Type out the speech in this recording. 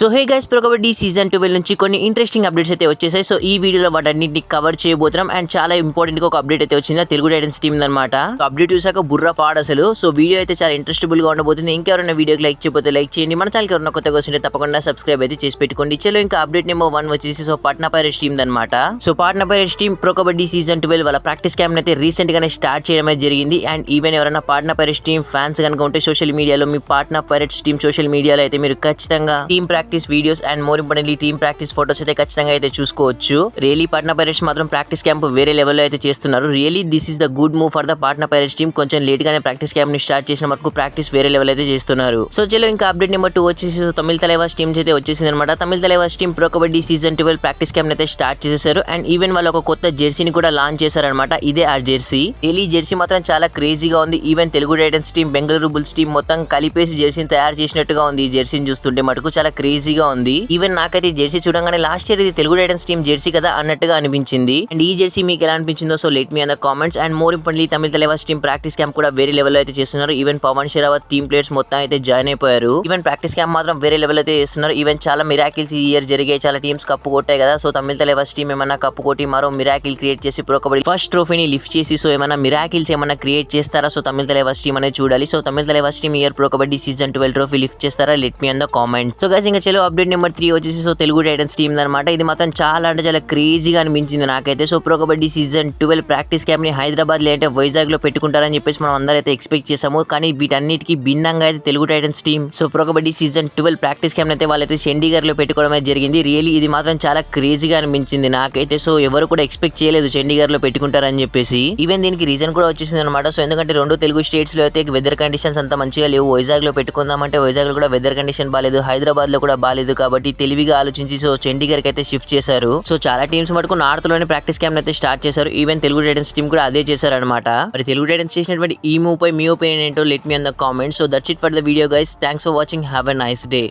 So hey guys, pro kabaddi season 12 నుంచి కొన్ని interesting updates అయితే వచ్చేసాయి. సో ఈ వీడియోలో వాటన్నింటిని కవర్ చేయబోతున్నాం. అండ్ చాలా ఇంపార్టెంట్ గా ఒక అప్డేట్ అయితే వచ్చింది, తెలుగు టైటన్స్ టీమ్ అనమాట. అప్డేట్ చూసాక బుర్ర పాడు అసలు. సో వీడియో అయితే చాలా ఇంట్రెస్టబుల్ గా ఉండబోతుంది. ఇంకెవరైనా వీడియోకి లైక్ చేయకపోతే లైక్ చేయండి. మన ఛానల్ ఎవరైనా కొత్తగా వస్తుంటే తప్పకుండా సబ్స్క్రైబ్ అయితే చేసి పెట్టుకోండి. చలో ఇంకా అప్డేట్ నెంబర్ 1 వచ్చేసి సో పాట్నా పైరేట్స్ టీమ్ అనమాట. So Patna pirates team pro kabaddi season 12 వాళ్ళ ప్రాక్టీస్ క్యాంప్ అయితే రీసెంట్ గానే స్టార్ట్ చేయడం అయితే జరిగింది. అండ్ ఈవెన్ ఎవరైనా పాట్నా పైరేట్స్ టీమ్ ఫ్యాన్స్ కనుక ఉంటే సోషల్ మీడియాలో మీ పాట్నా పైరేట్స్ టీమ్ సోషల్ మీడియాలో అయితే మీరు ఖచ్చితంగా team practice videos and more importantly team practice photos అయితే ఖచ్చితంగా అయితే చూసుకోవచ్చు. రియలీ పాట్నా పైరేట్స్ మాత్రం ప్రాక్టీస్ క్యాంప్ వేరే లెవెల్లో అయితే చేస్తున్నారు. Really this is the good move for the Patna pirates team. కొంచెం లేట్ గానే ప్రాక్టీస్ క్యాంప్ ని స్టార్ట్ చేసిన వరకు ప్రాక్టీస్ వేరే లెవెల్ అయితే చేస్తున్నారు. సో చలో ఇంకా అప్డేట్ నెంబర్ 2 వచ్చేసి తమిళ తలైవాస్ టీమ్ అయితే వచ్చేసింది అనమాట. Tamil Thalaivas team pro kabaddi season 12 practice camp అయితే స్టార్ట్ చేసేసారు. అండ్ ఈవెన్ వాళ్ళు ఒక కొత్త జెర్సీని కూడా లాంచ్ చేశారనమాట. ఇదే ఆ జెర్సీ. రియలీ జెర్సీ మాత్రం చాలా క్రేజీగా ఉంది. Even Telugu Titans team, Bengaluru bulls team మొత్తం కలిపేసి జెర్సీని తయారు చేసినట్టుగా ఉంది. ఈ జెర్సీని చూస్తుంటే మటుకు చాలా క్రేజీగా ఉంది. ఈవెన్ నాకైతే ఈ జెర్సీ చూడగానే లాస్ట్ ఇయర్ ఇది తెలుగు టైటన్స్ టీమ్ జెర్సీ కదా అన్నట్టుగా అనిపించింది. అండ్ ఈ జెర్సీ మీకు ఎలా అనిపించిందో so let me an the comments. And more importantly Tamil Thalaivas team practice camp కూడా వేరే లెవెల్ అయితే చేస్తున్నారు. Even Pawan Sehrawat team players మొత్తం అయితే జాయిన్ అయిపోయారు. ఈవెన్ ప్రాక్టీస్ క్యాంప్ మాత్రం వేరే లెవెల్ అయితే చేస్తున్నారు. ఈవెన్ చాలా మిరాకిల్స్ ఈ ఇయర్ జరిగాయి. చాలా టీమ్స్ కప్పు కొట్టాయి కదా. సో తమిళ తలైవాస్ టీమ్ ఏమన్నా కప్పు కొట్టి మరో మిరాకిల్ క్రియేట్ చేసి ప్రో కబడ్డీ ఫస్ట్ ట్రోఫీని లిఫ్ట్ చేసి సో ఏమన్నా మిరాకిల్స్ ఏమన్నా క్రియేట్ చేస్తారా? సో తమిళ తలైవాస్ టీమ్ అనేది చూడాలి. So Tamil Thalaivas team year pro kabaddi season 12 trophy lift చేస్తారా? Let me an the comment. So guys ఇంకా చలో అప్డేట్ నెంబర్ 3 వచ్చేసి సో తెలుగు టైటన్స్ టీమ్ అనమాట. ఇది మాత్రం చాలా అంటే చాలా క్రేజీగా అనిపించింది నాకైతే. So pro kabaddi season 12 practice camp ని హైదరాబాద్ లేదంటే వైజాగ్ లో పెట్టుకుంటారని చెప్పేసి మనం అందరూ అయితే ఎక్స్పెక్ట్ చేసాము. కానీ వీటన్నిటికీ భిన్నంగా అయితే Telugu Titans team so pro kabaddi season 12 practice camp అయితే వాళ్ళైతే చండీగఢ్ లో పెట్టుకోవడం అయితే జరిగింది. రియల్లీ ఇది మాత్రం చాలా క్రేజీగా అనిపించింది నాకైతే. సో ఎవరు కూడా ఎక్స్పెక్ట్ చేయలేదు చండీగఢ్ లో పెట్టుకుంటారని చెప్పేసి. ఈవెన్ దీనికి రీజన్ కూడా వచ్చేసింది అనమాట. సో ఎందుకంటే రెండు తెలుగు స్టేట్స్ లో అయితే వెదర్ కండిషన్స్ అంత మంచిగా లేవు. వైజాగ్ లో పెట్టుకుందామంటే వైజాగ్ లో కూడా వెదర్ కండిషన్ బాలేదు, హైదరాబాద్ లో కూడా బాలేదు. కాబట్టి తెలివిగా ఆలోచించి సో చండీగఢ్ అయితే షిఫ్ట్ చేశారు. సో చాలా టీమ్స్ మటుకు నార్త్ లోనే ప్రాక్టీస్ క్యాంప్ అయితే స్టార్ట్ చేశారు. ఈవెన్ తెలుగు టైటన్స్ టీమ్ కూడా అదే చేశారనమాట. మరి తెలుగు టైటన్స్ చేసినటువంటి ఈ మూవ్ పై మీ ఒపీనియన్ ఏంటో let me an the comment. So that's it for the video guys. Thanks for watching. Have a nice day.